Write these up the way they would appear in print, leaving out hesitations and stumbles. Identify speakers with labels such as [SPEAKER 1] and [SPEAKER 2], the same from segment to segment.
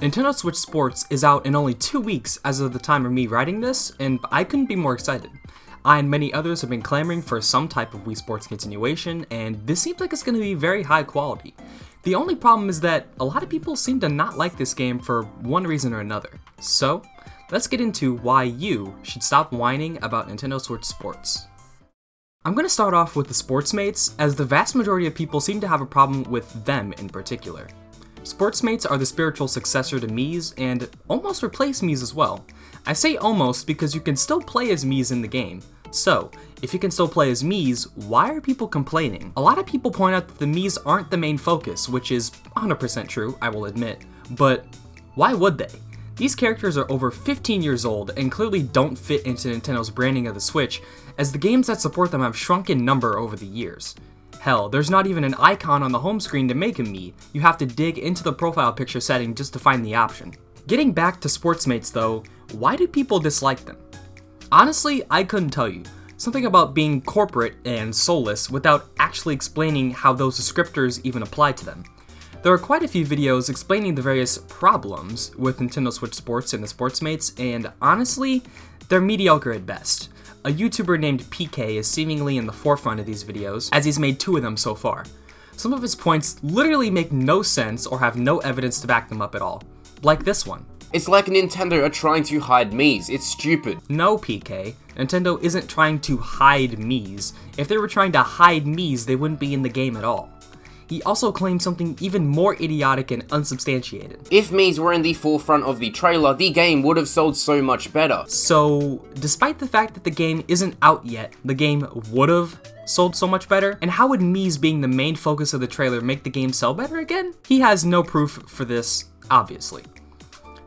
[SPEAKER 1] Nintendo Switch Sports is out in only 2 weeks as of the time of me writing this, and I couldn't be more excited. I and many others have been clamoring for some type of Wii Sports continuation, and this seems like it's going to be very high quality. The only problem is that a lot of people seem to not like this game for one reason or another. So, let's get into why you should stop whining about Nintendo Switch Sports. I'm going to start off with the Sportsmates, as the vast majority of people seem to have a problem with them in particular. Sportsmates are the spiritual successor to Mii's, and almost replace Mii's as well. I say almost because you can still play as Mii's in the game. So, if you can still play as Mii's, why are people complaining? A lot of people point out that the Mii's aren't the main focus, which is 100% true, I will admit, but why would they? These characters are over 15 years old and clearly don't fit into Nintendo's branding of the Switch, as the games that support them have shrunk in number over the years. Hell, there's not even an icon on the home screen to make a Mii. You have to dig into the profile picture setting just to find the option. Getting back to Sportsmates though, why do people dislike them? Honestly, I couldn't tell you. Something about being corporate and soulless without actually explaining how those descriptors even apply to them. There are quite a few videos explaining the various problems with Nintendo Switch Sports and the Sportsmates, and honestly, they're mediocre at best. A YouTuber named PK is seemingly in the forefront of these videos, as he's made 2 of them so far. Some of his points literally make no sense or have no evidence to back them up at all. Like this one.
[SPEAKER 2] It's like Nintendo are trying to hide Mii's. It's stupid.
[SPEAKER 1] No, PK. Nintendo isn't trying to hide Mii's. If they were trying to hide Mii's, they wouldn't be in the game at all. He also claimed something even more idiotic and unsubstantiated.
[SPEAKER 2] If Mii's were in the forefront of the trailer, the game would have sold so much better.
[SPEAKER 1] So, despite the fact that the game isn't out yet, the game would have sold so much better? And how would Mii's being the main focus of the trailer make the game sell better again? He has no proof for this, obviously.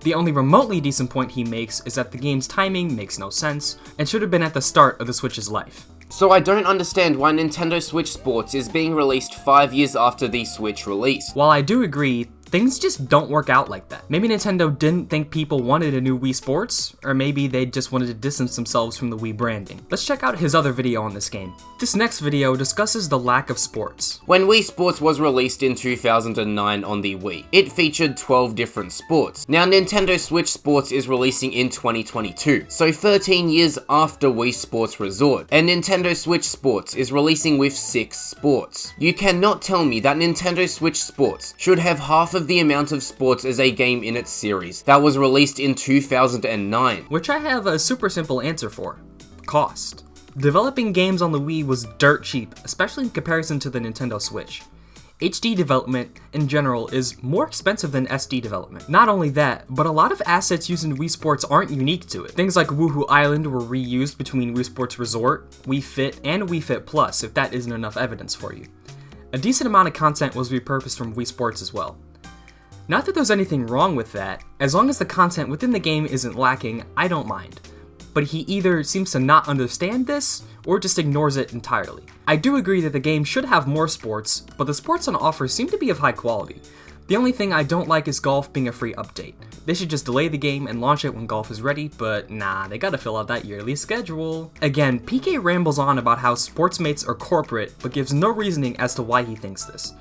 [SPEAKER 1] The only remotely decent point he makes is that the game's timing makes no sense, and should have been at the start of the Switch's life.
[SPEAKER 2] So I don't understand why Nintendo Switch Sports is being released 5 years after the Switch release.
[SPEAKER 1] While I do agree, things just don't work out like that. Maybe Nintendo didn't think people wanted a new Wii Sports, or maybe they just wanted to distance themselves from the Wii branding. Let's check out his other video on this game. This next video discusses the lack of sports.
[SPEAKER 2] When Wii Sports was released in 2009 on the Wii, it featured 12 different sports. Now Nintendo Switch Sports is releasing in 2022, so 13 years after Wii Sports Resort, and Nintendo Switch Sports is releasing with 6 sports. You cannot tell me that Nintendo Switch Sports should have half of the amount of sports as a game in its series that was released in 2009.
[SPEAKER 1] Which I have a super simple answer for. Cost. Developing games on the Wii was dirt cheap, especially in comparison to the Nintendo Switch. HD development, in general, is more expensive than SD development. Not only that, but a lot of assets used in Wii Sports aren't unique to it. Things like Woohoo Island were reused between Wii Sports Resort, Wii Fit, and Wii Fit Plus, if that isn't enough evidence for you. A decent amount of content was repurposed from Wii Sports as well. Not that there's anything wrong with that, as long as the content within the game isn't lacking, I don't mind. But he either seems to not understand this, or just ignores it entirely. I do agree that the game should have more sports, but the sports on offer seem to be of high quality. The only thing I don't like is golf being a free update. They should just delay the game and launch it when golf is ready, but nah, they gotta fill out that yearly schedule. Again, PK rambles on about how Sportsmates are corporate, but gives no reasoning as to why he thinks this.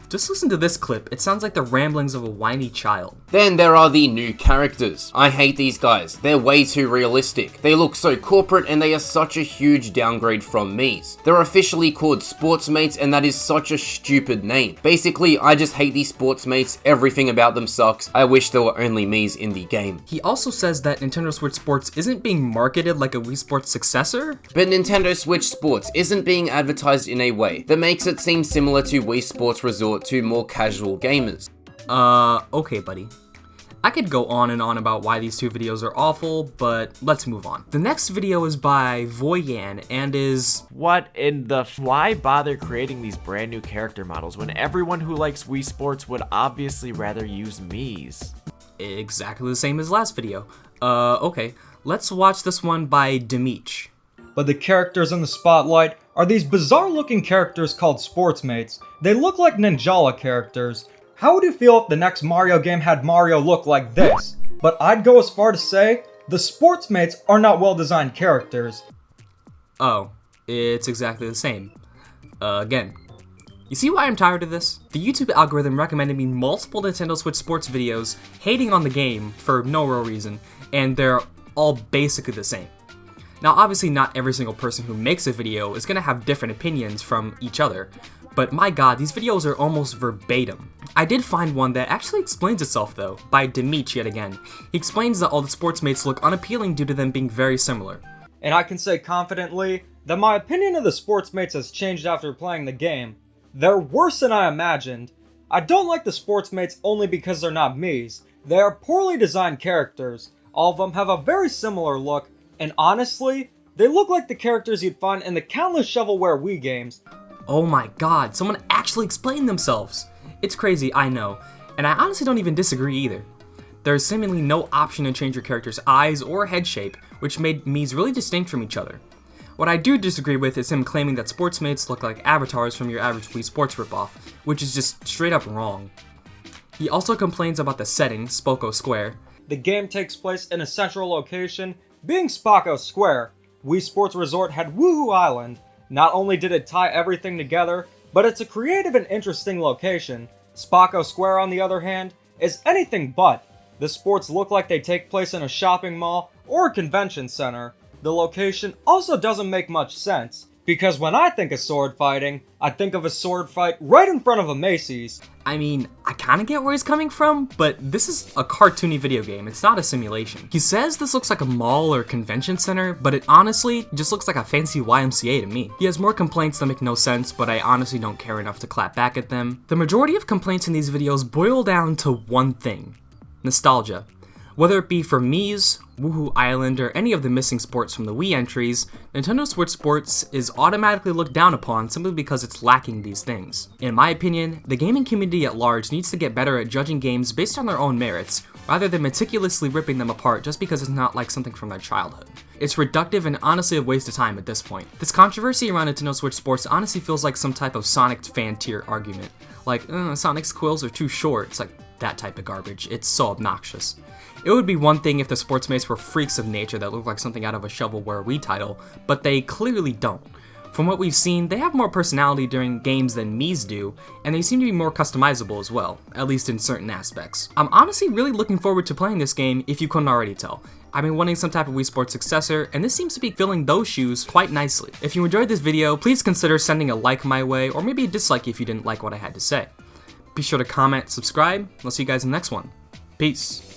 [SPEAKER 1] Just listen to this clip, it sounds like the ramblings of a whiny child.
[SPEAKER 2] Then there are the new characters. I hate these guys, they're way too realistic. They look so corporate and they are such a huge downgrade from Mii's. They're officially called Sportsmates and that is such a stupid name. Basically, I just hate these Sportsmates, everything about them sucks. I wish there were only Mii's in the game.
[SPEAKER 1] He also says that Nintendo Switch Sports isn't being marketed like a Wii Sports successor?
[SPEAKER 2] But Nintendo Switch Sports isn't being advertised in a way that makes it seem similar to Wii Sports Resort to more casual gamers.
[SPEAKER 1] Okay buddy. I could go on and on about why these 2 videos are awful, but let's move on. The next video is by Voyan and is...
[SPEAKER 3] What in the why bother creating these brand new character models when everyone who likes Wii Sports would obviously rather use Mii's?
[SPEAKER 1] Exactly the same as last video. Okay. Let's watch this one by Demich.
[SPEAKER 4] But the characters in the spotlight are these bizarre looking characters called Sportsmates. They look like Ninjala characters. How would you feel if the next Mario game had Mario look like this? But I'd go as far to say, the Sportsmates are not well designed characters.
[SPEAKER 1] Oh, it's exactly the same. Again. You see why I'm tired of this? The YouTube algorithm recommended me multiple Nintendo Switch Sports videos hating on the game for no real reason, and they're all basically the same. Now obviously not every single person who makes a video is going to have different opinions from each other, but my god, these videos are almost verbatim. I did find one that actually explains itself though, by Demeech yet again. He explains that all the Sportsmates look unappealing due to them being very similar.
[SPEAKER 4] And I can say confidently that my opinion of the Sportsmates has changed after playing the game. They're worse than I imagined. I don't like the Sportsmates only because they're not Mii's. They are poorly designed characters. All of them have a very similar look, and honestly, they look like the characters you'd find in the countless shovelware Wii games.
[SPEAKER 1] Oh my god, someone actually explained themselves! It's crazy, I know, and I honestly don't even disagree either. There's seemingly no option to change your character's eyes or head shape, which made Mii's really distinct from each other. What I do disagree with is him claiming that Sportsmates look like avatars from your average Wii Sports ripoff, which is just straight up wrong. He also complains about the setting, Spoko Square.
[SPEAKER 4] The game takes place in a central location, being Spoko Square. Wii Sports Resort had Woohoo Island. Not only did it tie everything together, but it's a creative and interesting location. Spoko Square, on the other hand, is anything but. The sports look like they take place in a shopping mall or a convention center. The location also doesn't make much sense, because when I think of sword fighting, I think of a sword fight right in front of a Macy's.
[SPEAKER 1] I mean, I kinda get where he's coming from, but this is a cartoony video game, it's not a simulation. He says this looks like a mall or convention center, but it honestly just looks like a fancy YMCA to me. He has more complaints that make no sense, but I honestly don't care enough to clap back at them. The majority of complaints in these videos boil down to one thing: nostalgia. Whether it be for Mii's, Woohoo Island, or any of the missing sports from the Wii entries, Nintendo Switch Sports is automatically looked down upon simply because it's lacking these things. In my opinion, the gaming community at large needs to get better at judging games based on their own merits, rather than meticulously ripping them apart just because it's not like something from their childhood. It's reductive and honestly a waste of time at this point. This controversy around Nintendo Switch Sports honestly feels like some type of Sonic fan tier argument. Like, Sonic's quills are too short. It's like that type of garbage. It's so obnoxious. It would be one thing if the Sportsmates were freaks of nature that look like something out of a shovelware Wii title, but they clearly don't. From what we've seen, they have more personality during games than Mii's do, and they seem to be more customizable as well, at least in certain aspects. I'm honestly really looking forward to playing this game, if you couldn't already tell. I've been wanting some type of Wii Sports successor, and this seems to be filling those shoes quite nicely. If you enjoyed this video, please consider sending a like my way, or maybe a dislike if you didn't like what I had to say. Be sure to comment, subscribe, I'll see you guys in the next one. Peace.